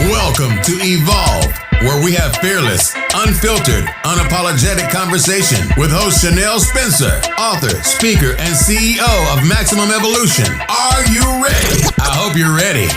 Welcome to Evolve, where we have fearless, unfiltered, unapologetic conversation with host Chanel Spencer, author, speaker, and CEO of Maximum Evolution. Are you ready? I hope you're ready.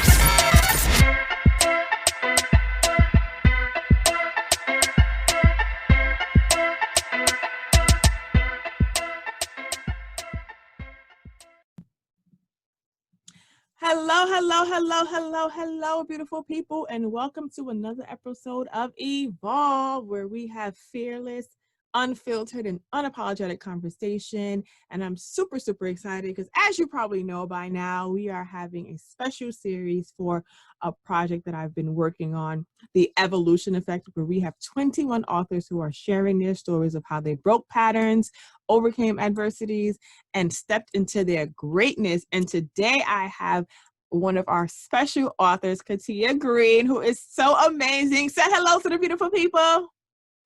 Hello, beautiful people, and welcome to another episode of Evolve, where we have fearless, unfiltered, and unapologetic conversation. And I'm super excited because, as you probably know by now, we are having a special series for a project that I've been working on, The Evolution Effect, where we have 21 authors who are sharing their stories of how they broke patterns, overcame adversities, and stepped into their greatness. And today I have one of our special authors, Kettia D, who is so amazing. Say hello to the beautiful people.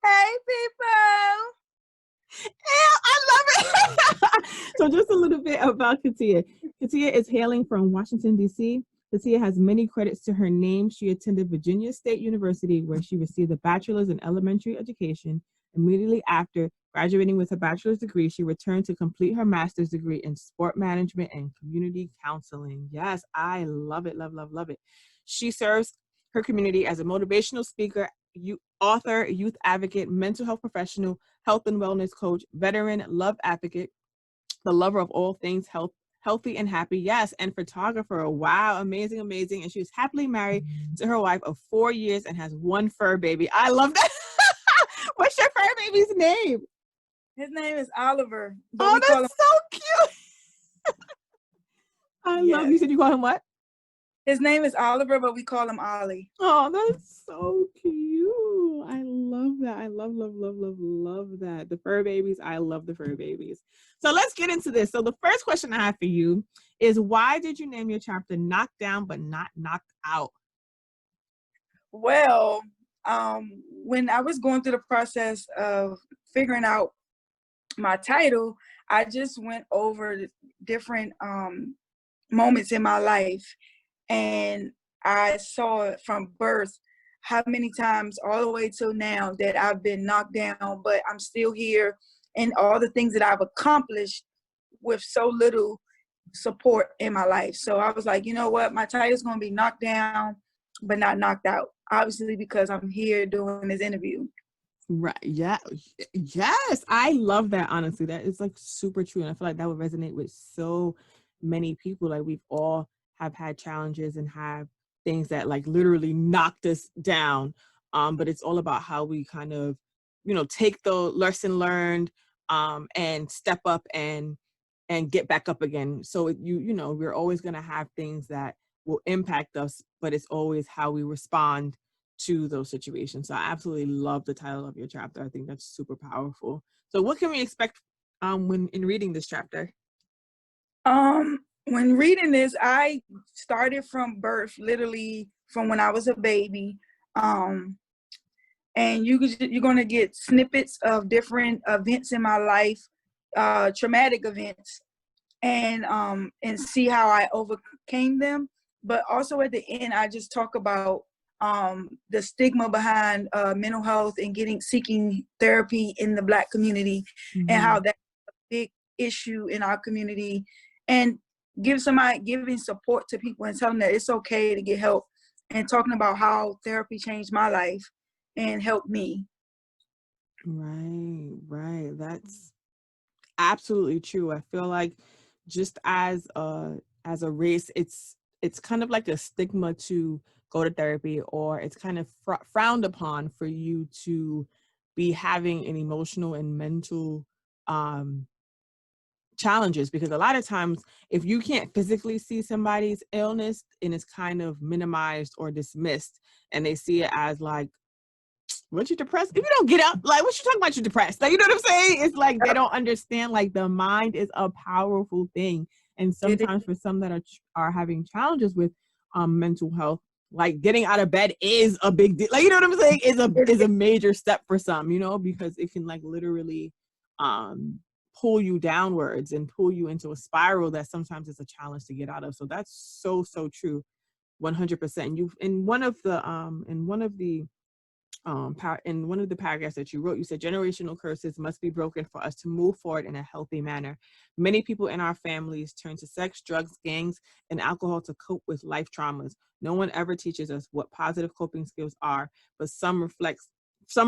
Hey, people. Yeah, I love it. So just a little bit about Kettia. Kettia is hailing from Washington, D.C. Kettia has many credits to her name. She attended Virginia State University, where she received a bachelor's in elementary education. Immediately after graduating with a bachelor's degree, she returned to complete her master's degree in sport management and community counseling. Yes, I love it, love it. She serves her community as a motivational speaker, author, youth advocate, mental health professional, health and wellness coach, veteran, love advocate, the lover of all things healthy and happy, yes, and photographer. Wow, amazing. And she is happily married to her wife of 4 years and has one fur baby. I love that. What's your fur baby's name? His name is Oliver. Oh, that's so cute. I love you. Said you call him what? His name is Oliver, but we call him Ollie. Oh, that's so cute. I love that. I love that. The fur babies. I love the fur babies. So let's get into this. So the first question I have for you is, why did you name your chapter Knocked Down But Not Knocked Out? Well, when I was going through the process of figuring out my title, I just went over different moments in my life, and I saw it from birth how many times all the way till now that I've been knocked down, but I'm still here, and all the things that I've accomplished with so little support in my life. So I was like, you know what, my title's going to be Knocked Down but Not Knocked Out, obviously because I'm here doing this interview. Right. Yeah. Yes. I love that. Honestly, that is like super true. And I feel like that would resonate with so many people. Like, we've all have had challenges and have things that like literally knocked us down. But it's all about how we kind of, take the lesson learned, and step up and get back up again. So we're always going to have things that will impact us, but it's always how we respond to those situations. So I absolutely love the title of your chapter. I think that's super powerful. So what can we expect when in reading this chapter? When reading this, I started from birth, literally from when I was a baby. And you're going to get snippets of different events in my life, traumatic events, and see how I overcame them. But also at the end, I just talk about the stigma behind mental health and seeking therapy in the Black community, mm-hmm. and how that's a big issue in our community, and giving support to people and telling them that it's okay to get help, and talking about how therapy changed my life and helped me. Right. That's absolutely true. I feel like just as a race, it's kind of like a stigma to go to therapy, or it's kind of frowned upon for you to be having an emotional and mental challenges, because a lot of times if you can't physically see somebody's illness, and it's kind of minimized or dismissed, and they see it as like, what, you depressed? If you don't get up, like, what you talking about, you depressed? Like, you know what I'm saying? It's like they don't understand, like, the mind is a powerful thing. And sometimes for some that are having challenges with mental health, like getting out of bed is a big deal. Like, you know what I'm saying? Is a major step for some, because it can like literally pull you downwards and pull you into a spiral that sometimes is a challenge to get out of. So that's so true. 100%. You in one of the in one of the paragraphs that you wrote, you said generational curses must be broken for us to move forward in a healthy manner. Many people in our families turn to sex, drugs, gangs, and alcohol to cope with life traumas. No one ever teaches us what positive coping skills are, but some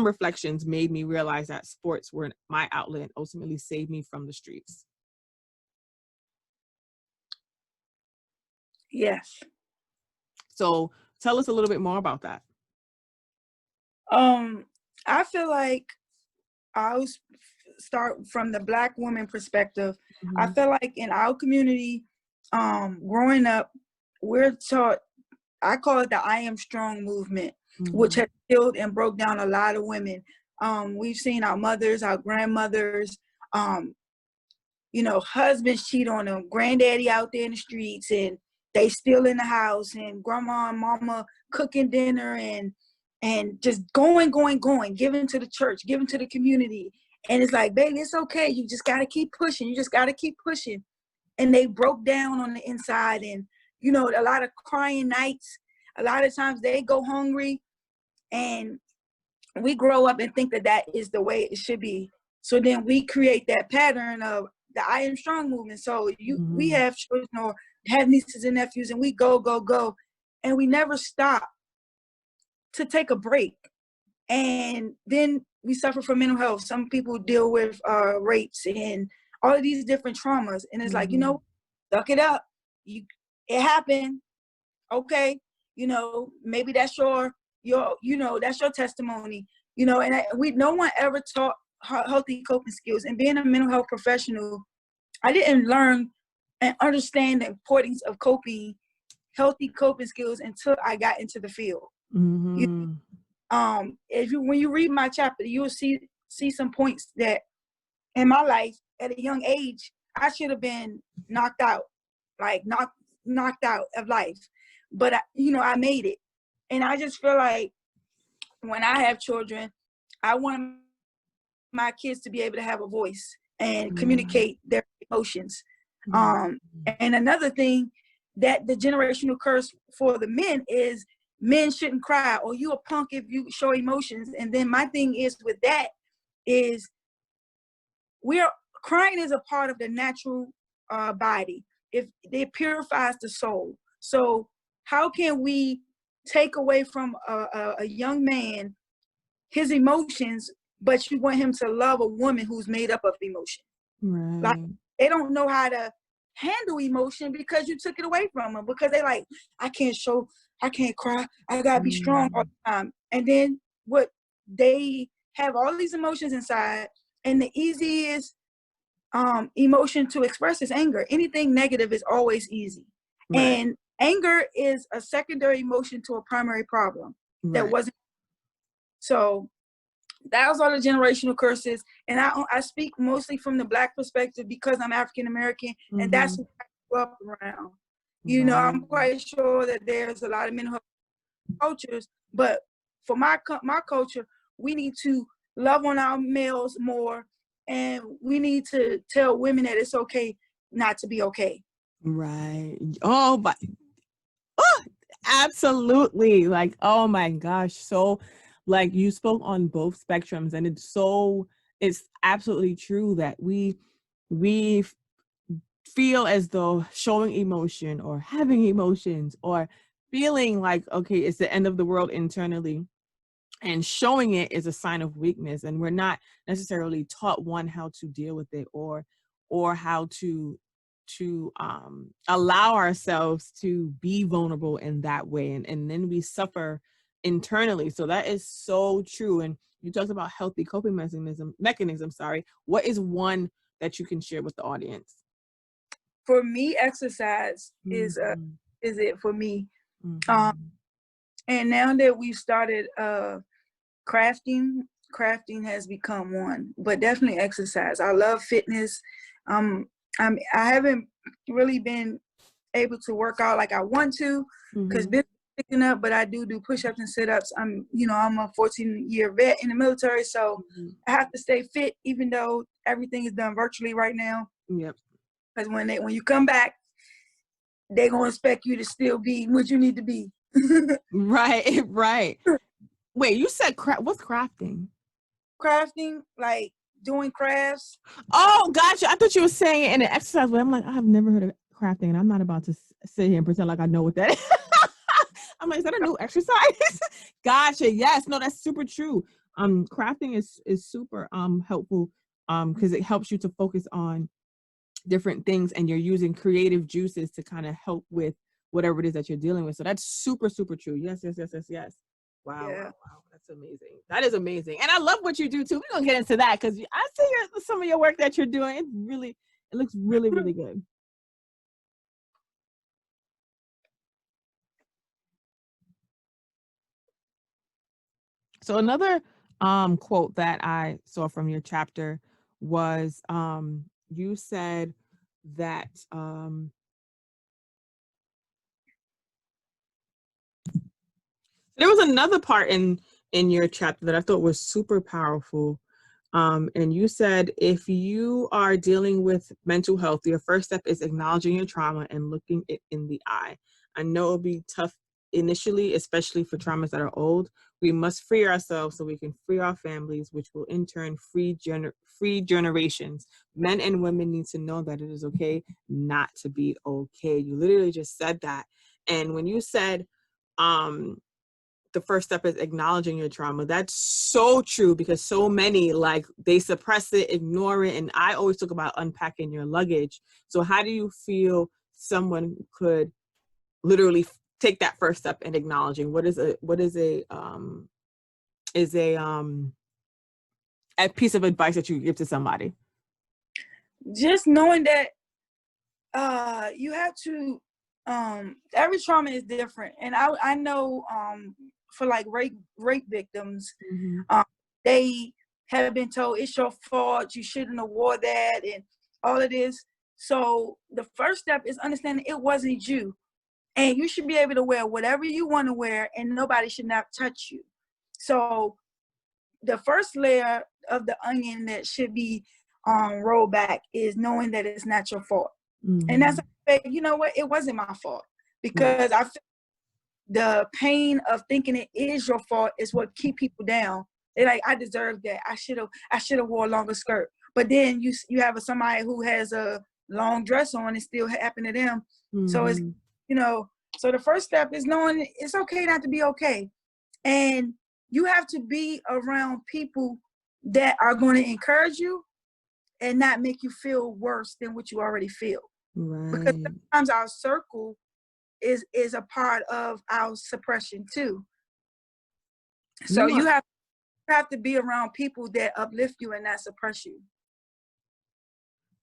reflections made me realize that sports were my outlet and ultimately saved me from the streets. Yes. So tell us a little bit more about that. I feel like I'll start from the Black woman perspective. Mm-hmm. I feel like in our community, growing up, we're taught, I call it the I Am Strong movement, Mm-hmm. which has killed and broke down a lot of women. We've seen our mothers, our grandmothers, husbands cheat on them, granddaddy out there in the streets, and they still in the house, and grandma and mama cooking dinner, and just going, giving to the church, giving to the community. And it's like, baby, it's okay. You just got to keep pushing. You just got to keep pushing. And they broke down on the inside, and, a lot of crying nights. A lot of times they go hungry, and we grow up and think that that is the way it should be. So then we create that pattern of the I Am Strong movement. So we have children or have nieces and nephews, and we go, and we never stop to take a break. And then we suffer from mental health. Some people deal with rapes and all of these different traumas. And it's like, suck it up. It happened. Okay. Maybe that's that's your testimony, and no one ever taught healthy coping skills. And being a mental health professional, I didn't learn and understand the importance of healthy coping skills until I got into the field. Mm-hmm. When you read my chapter, you will see some points that in my life at a young age, I should have been knocked out of life. But I made it. And I just feel like when I have children, I want my kids to be able to have a voice and communicate their emotions. And another thing that the generational curse for the men is men shouldn't cry, or you a punk if you show emotions. And then my thing is with that is crying is a part of the natural body. If it purifies the soul. So how can we take away from a young man his emotions, but you want him to love a woman who's made up of emotion? Right. Like, they don't know how to handle emotion because you took it away from them, because they like, I can't cry, I gotta be strong all the time. And then they have all these emotions inside, and the easiest emotion to express is anger. Anything negative is always easy. Right. And anger is a secondary emotion to a primary problem that wasn't. So that was all the generational curses. And I speak mostly from the Black perspective because I'm African American, and that's what I grew up around. I'm quite sure that there's a lot of mental health cultures, but for my culture, we need to love on our males more, and we need to tell women that it's okay not to be okay. Right. Oh, but absolutely. Like, oh my gosh. So like you spoke on both spectrums, and it's absolutely true that we feel as though showing emotion or having emotions or feeling like, okay, it's the end of the world internally, and showing it is a sign of weakness. And we're not necessarily taught how to deal with it or how to allow ourselves to be vulnerable in that way. And then we suffer internally. So that is so true. And you talked about healthy coping mechanism. What is one that you can share with the audience? For me, exercise is it for me. And now that we've started crafting has become one, but definitely exercise. I love fitness. I haven't really been able to work out like I want to because business is picking up, but I do push-ups and sit-ups. I'm a 14-year vet in the military, so I have to stay fit even though everything is done virtually right now. Yep. Because when you come back, they're going to expect you to still be what you need to be. Right, right. Wait, you said what's crafting? Crafting, like doing crafts. Oh, gotcha. I thought you were saying it in an exercise way. I'm like, I've never heard of crafting, and I'm not about to sit here and pretend like I know what that is. I'm like, is that a new exercise? Gotcha. Yes. No, that's super true. Crafting is super helpful because it helps you to focus on different things, and you're using creative juices to kind of help with whatever it is that you're dealing with. So that's super, super true. Yes, yes, yes, yes, yes. Wow, Yeah. wow. That's amazing. That is amazing. And I love what you do too. We're going to get into that because I see some of your work that you're doing. It looks really, really good. So another quote that I saw from your chapter was you said that there was another part in your chapter that I thought was super powerful. And you said, if you are dealing with mental health, your first step is acknowledging your trauma and looking it in the eye. I know it'll be tough initially, especially for traumas that are old. We must free ourselves so we can free our families, which will in turn free generations. Men and women need to know that it is okay not to be okay. You literally just said that. And when you said, the first step is acknowledging your trauma. That's so true because so many, like, they suppress it, ignore it. And I always talk about unpacking your luggage. So how do you feel someone could literally take that first step in acknowledging? What is a piece of advice that you give to somebody? Just knowing that you have to, every trauma is different. And I know for like rape victims, they have been told it's your fault, you shouldn't have wore that, and all of this. So the first step is understanding it wasn't you, and you should be able to wear whatever you want to wear, and nobody should not touch you. So the first layer of the onion that should be rolled back is knowing that it's not your fault. And that's, you know what, it wasn't my fault, because I feel the pain of thinking it is your fault is what keep people down. They're like, I deserve that. I should have wore a longer skirt. But then you have somebody who has a long dress on and still happen to them. So it's, so the first step is knowing it's okay not to be okay. And you have to be around people that are going to encourage you and not make you feel worse than what you already feel. Right. Because sometimes our circle is a part of our suppression too. So you have to be around people that uplift you and not suppress you.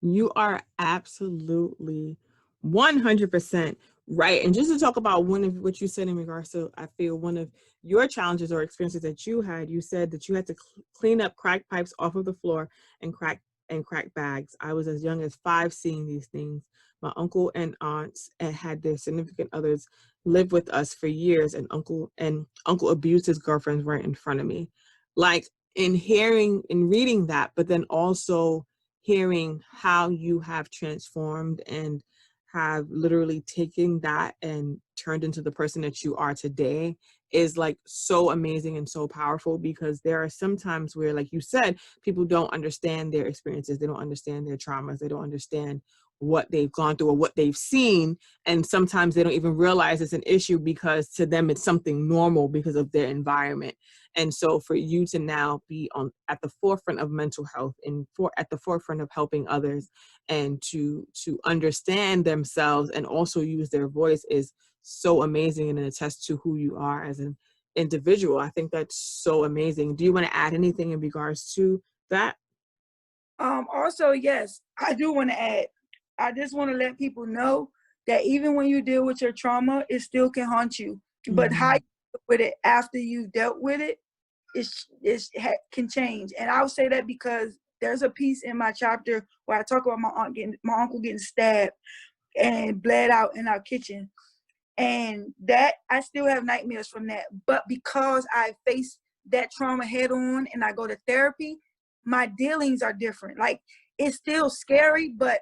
You are absolutely 100% right. And just to talk about one of what you said in regards to, I feel one of your challenges or experiences that you said that you had to clean up crack pipes off of the floor and crack bags. I was as young as 5 seeing these things. My uncle and aunts had their significant others live with us for years, and uncle abused his girlfriends right in front of me. Like, in hearing and reading that, but then also hearing how you have transformed and have literally taken that and turned into the person that you are today is like so amazing and so powerful, because there are some times where, like you said, people don't understand their experiences. They don't understand their traumas. They don't understand what they've gone through or what they've seen. And sometimes they don't even realize it's an issue because to them it's something normal because of their environment. And so for you to now be at the forefront of mental health and at the forefront of helping others and to understand themselves and also use their voice is so amazing, and attests to who you are as an individual. I think that's so amazing. Do you want to add anything in regards to that? Also, yes, I do want to add. I just want to let people know that even when you deal with your trauma, it still can haunt you. But how you deal with it after you've dealt with it can change. And I'll say that because there's a piece in my chapter where I talk about my uncle getting stabbed and bled out in our kitchen. And that, I still have nightmares from that. But because I face that trauma head on and I go to therapy, my dealings are different. Like, it's still scary, but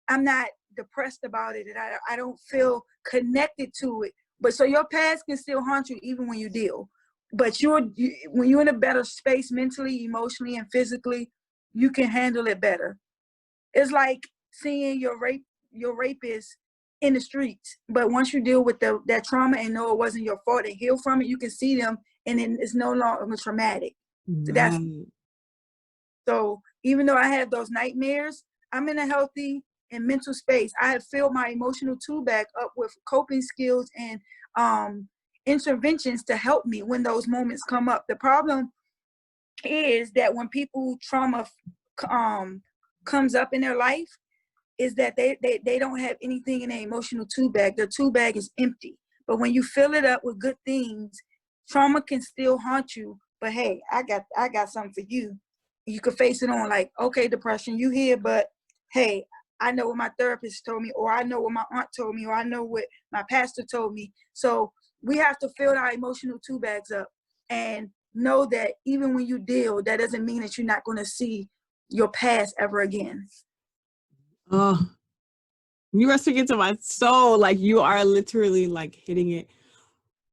I'm not depressed about it, and I don't feel connected to it. But so your past can still haunt you even when you deal. But when you're in a better space mentally, emotionally, and physically, you can handle it better. It's like seeing your rapist in the streets. But once you deal with that trauma and know it wasn't your fault and heal from it, you can see them, and then it's no longer traumatic. Right. So even though I have those nightmares, I'm in a healthy and mental space. I have filled my emotional tool bag up with coping skills and interventions to help me when those moments come up. The problem is that when people trauma comes up in their life, is that they don't have anything in their emotional tool bag. Their tool bag is empty. But when you fill it up with good things, trauma can still haunt you. But hey, I got something for you. You can face it on like, okay, depression, you here, but hey, I know what my therapist told me, or I know what my aunt told me, or I know what my pastor told me. So we have to fill our emotional tool bags up and know that even when you deal, that doesn't mean that you're not going to see your past ever again. Oh, you are speaking to my soul. Like, you are literally like hitting it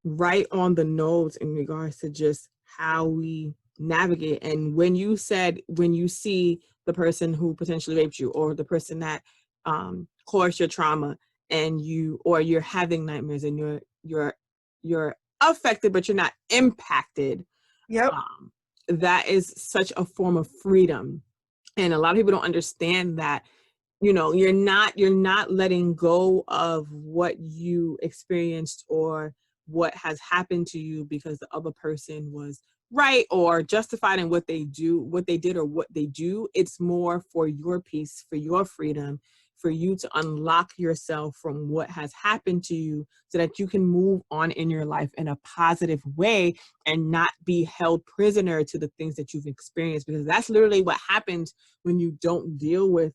right on the nose in regards to just how we navigate. And when you said, when you see the person who potentially raped you, or the person that caused your trauma, and you're having nightmares, and you're affected, but you're not impacted. Yep. That is such a form of freedom. And a lot of people don't understand that, you're not letting go of what you experienced or what has happened to you because the other person was right or justified in what they did or what they do. It's more for your peace, for your freedom, for you to unlock yourself from what has happened to you so that you can move on in your life in a positive way and not be held prisoner to the things that you've experienced, because that's literally what happens when you don't deal with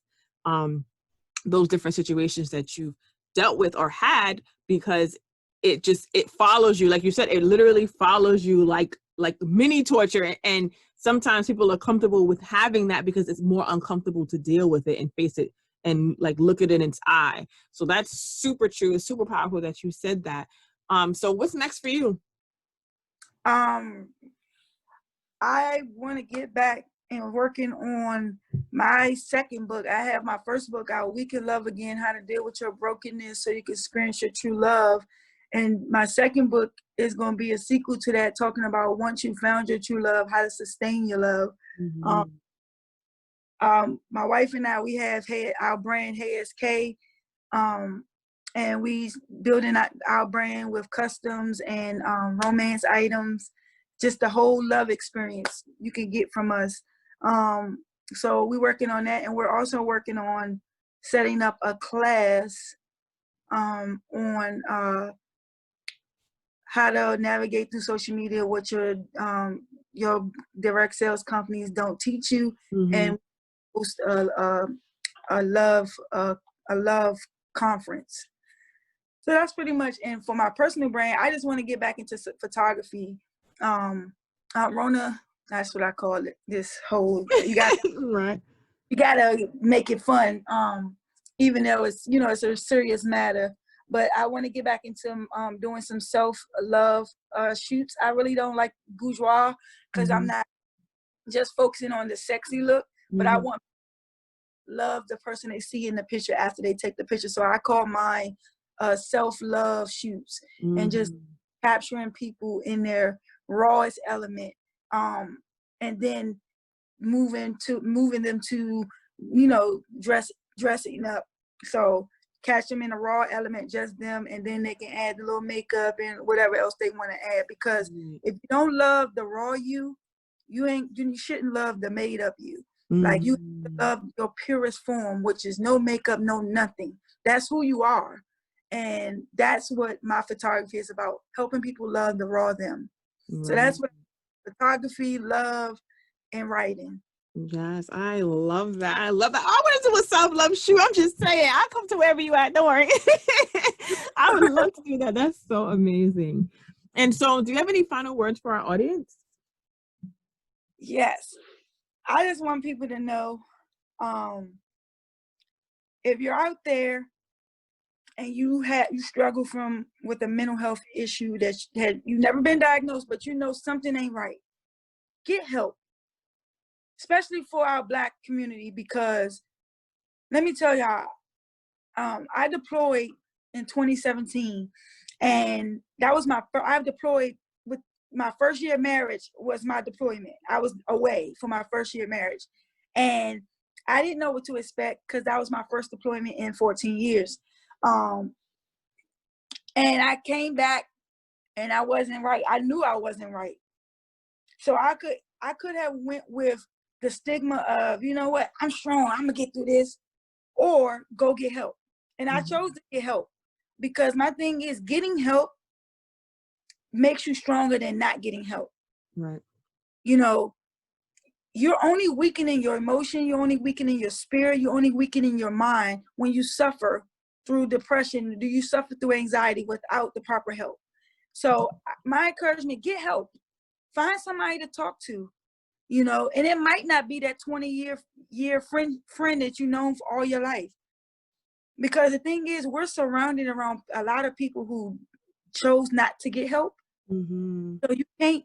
those different situations that you've dealt with or had, because it follows you. Like you said, it literally follows you like mini torture. And sometimes people are comfortable with having that because it's more uncomfortable to deal with it and face it and like look it in its eye. So that's super true. It's super powerful that you said that. So what's next for you? I want to get back and working on my second book. I have my first book out, We Can Love Again, How to Deal with Your Brokenness So You Can Experience Your True Love. And my second book is going to be a sequel to that, talking about once you found your true love, how to sustain your love. Mm-hmm. My wife and I, we have our brand, Hey SK, and we building our brand with customs and romance items, just the whole love experience you can get from us. So we're working on that, and we're also working on setting up a class on how to navigate through social media, what your direct sales companies don't teach you, Mm-hmm. and host a love conference. So that's pretty much. And for my personal brand, I just want to get back into photography. Rona, that's what I call it. This whole you got right. You gotta make it fun, even though it's it's a serious matter. But I want to get back into doing some self-love shoots. I really don't like bourgeois because I'm not just focusing on the sexy look, but I want love the person they see in the picture after they take the picture. So I call mine self-love shoots, and just capturing people in their rawest element, and then moving them to dressing up. So catch them in a raw element, just them, and then they can add a little makeup and whatever else they want to add. Because if you don't love the raw you shouldn't love the made up you. Like, you love your purest form, which is no makeup, no nothing. That's who you are. And that's what my photography is about, helping people love the raw them. So that's what photography, love, and writing. Yes, I love that. I love that. I want to do a self-love shoot. I'm just saying, I'll come to wherever you at. Don't worry. I would love to do that. That's so amazing. And so, do you have any final words for our audience? Yes. I just want people to know, if you're out there and you struggle with a mental health issue that you've never been diagnosed, but you know something ain't right, get help, especially for our Black community, because let me tell y'all, I deployed in 2017, and that was I deployed with my first year of marriage was my deployment. I was away for my first year of marriage, and I didn't know what to expect because that was my first deployment in 14 years. And I came back and I wasn't right. I knew I wasn't right. So I could have went with the stigma of, you know what, I'm strong, I'm gonna get through this, or go get help. And I chose to get help because my thing is getting help makes you stronger than not getting help. Right. You know, you're only weakening your emotion, you're only weakening your spirit, you're only weakening your mind when you suffer through depression, do you suffer through anxiety without the proper help. So my encouragement, get help. Find somebody to talk to, you know, and it might not be that 20-year friend that you've known for all your life. Because the thing is, we're surrounded around a lot of people who chose not to get help. Mm-hmm. So you can't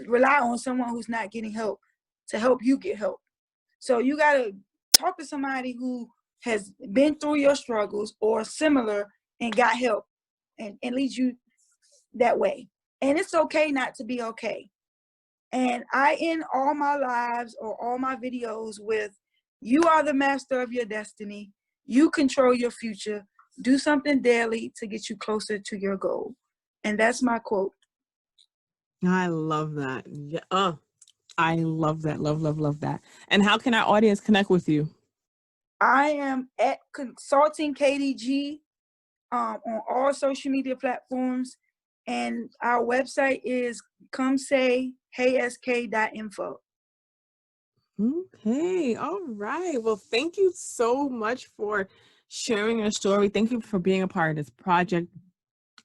rely on someone who's not getting help to help you get help. So you got to talk to somebody who has been through your struggles or similar and got help and leads you that way. And it's okay not to be okay. And I end all my lives or all my videos with, you are the master of your destiny. You control your future. Do something daily to get you closer to your goal. And that's my quote. I love that. Yeah. I love that. Love that. And how can our audience connect with you? I am at Consulting KDG on all social media platforms. And our website is comesayheysk.info. Okay. All right. Well, thank you so much for sharing your story. Thank you for being a part of this project.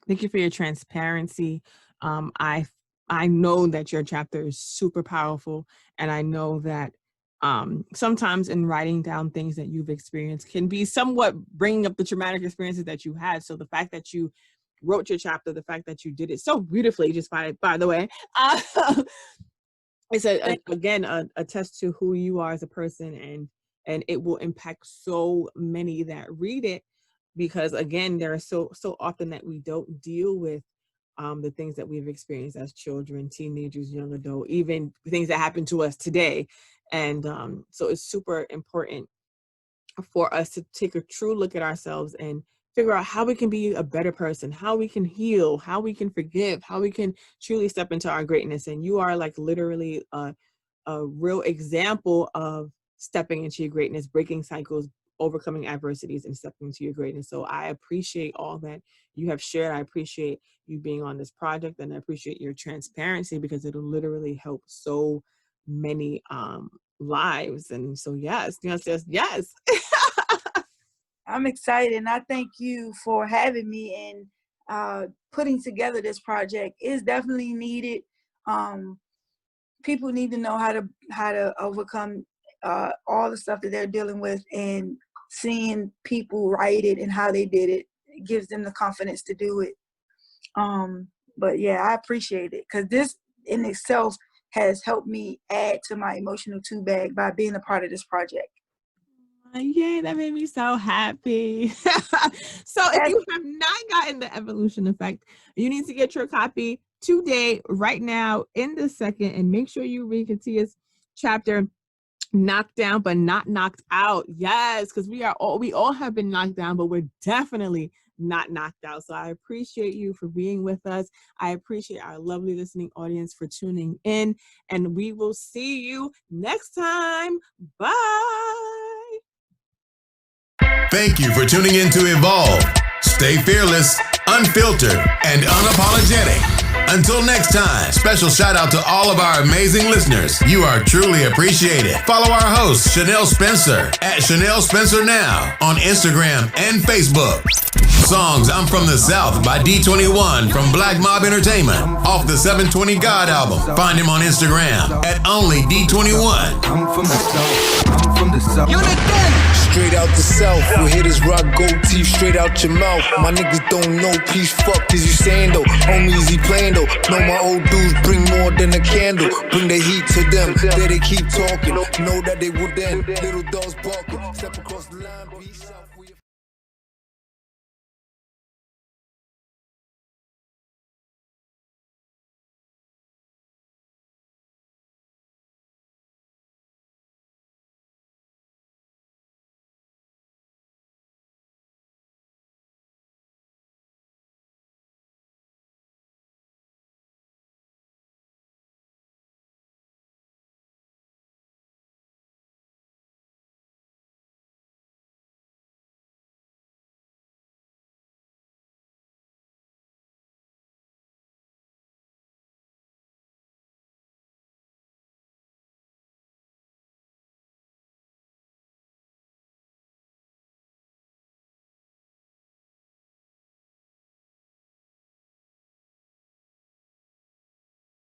Thank you for your transparency. I know that your chapter is super powerful, and I know that sometimes in writing down things that you've experienced can be somewhat bringing up the traumatic experiences that you had. So the fact that you wrote your chapter, the fact that you did it so beautifully, just by the way, it's again a test to who you are as a person, and it will impact so many that read it, because again, there are so often that we don't deal with the things that we've experienced as children, teenagers, young adult, even things that happen to us today. And so it's super important for us to take a true look at ourselves and figure out how we can be a better person, how we can heal, how we can forgive, how we can truly step into our greatness. And you are like literally a real example of stepping into your greatness, breaking cycles, overcoming adversities, and stepping into your greatness. So I appreciate all that you have shared. I appreciate you being on this project, and I appreciate your transparency, because it'll literally help so many lives. And so yes. I'm excited, and I thank you for having me and putting together this project. It's definitely needed. People need to know how to overcome all the stuff that they're dealing with, and seeing people write it and how they did it gives them the confidence to do it. But yeah, I appreciate it, because this in itself has helped me add to my emotional tool bag by being a part of this project. Yay, that made me so happy. So if you have not gotten the Evolution Effect, you need to get your copy today, right now, in this second, and make sure you read Kettia's chapter, Knocked Down but Not Knocked Out. Yes, because we all have been knocked down, but we're definitely not knocked out. So I appreciate you for being with us. I appreciate our lovely listening audience for tuning in, and we will see you next time. Bye. Thank you for tuning in to Evolve. Stay fearless, unfiltered, and unapologetic. Until next time, special shout out to all of our amazing listeners. You are truly appreciated. Follow our host, Chanel Spencer, at Chanel Spencer Now on Instagram and Facebook. songs I'm From the South by D21 from Black Mob Entertainment off the 720 God album. Find him on Instagram at only D21. I'm from the South. I'm from the South. Straight out the South, where hitters rock gold teeth straight out your mouth. My niggas don't know peace, fuck is you saying though? Homies, he playing though. Know my old dudes bring more than a candle. Bring the heat to them, there they keep talking. Know that they would end. Little dogs barking, step across the line, be south.